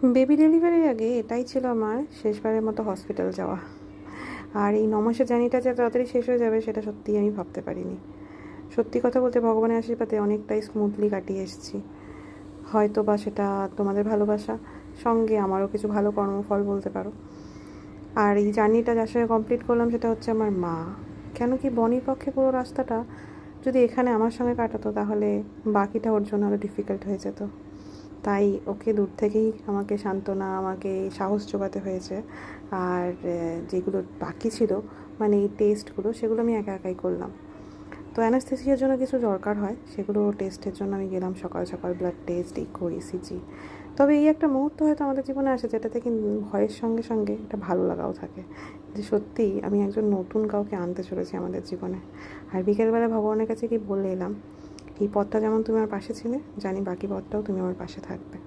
Baby ডেলিভারির আগে এটাই ছিল আমার শেষবারের মতো হসপিটাল যাওয়া। আর এই 9 মাসের জার্নিটা যে তাড়াতাড়ি শেষ হয়ে যাবে সেটা সত্যিই আমি ভাবতে পারিনি। সত্যি কথা বলতে ভগবানের আশীর্বাদে অনেকটাই স্মুথলি কাটিয়ে এসেছি। হয়তো বা সেটা তোমাদের ভালোবাসা, সঙ্গে আমারও কিছু ভালো কর্মফল বলতে পারো। আর এই জার্নিটা যার সঙ্গে কমপ্লিট করলাম সেটা হচ্ছে আমার মা। কেন কি বনির পক্ষে পুরো রাস্তাটা যদি এখানে আমার সঙ্গে কাটাতো তাহলে বাকিটা ওর জন্য আরও ডিফিকাল্ট হয়ে যেত। তাই ওকে দূর থেকেই আমাকে সান্ত্বনা, আমাকে সাহস জোগাতে হয়েছে। আর যেগুলো বাকি ছিল, মানে এই টেস্টগুলো, সেগুলো আমি একা একাই করলাম। তো অ্যানাস্থেসিয়ার জন্য কিছু দরকার হয়, সেগুলো টেস্টের জন্য আমি গেলাম সকাল সকাল, ব্লাড টেস্ট, ইকো, ইসিজি। তবে এই একটা মুহূর্ত হয়তো আমাদের জীবনে আসে যেটা থেকে ভয়ের সঙ্গে সঙ্গে একটা ভালো লাগাও থাকে, যে সত্যিই আমি একজন নতুন কাউকে আনতে চলেছি আমাদের জীবনে। আর বিকেলবেলা ভগবানের কাছে কি বলে এলাম, এই পথটা যেমন তুমি আমার পাশে ছিলে, জানি বাকি পথটাও তুমি আমার পাশে থাকবে।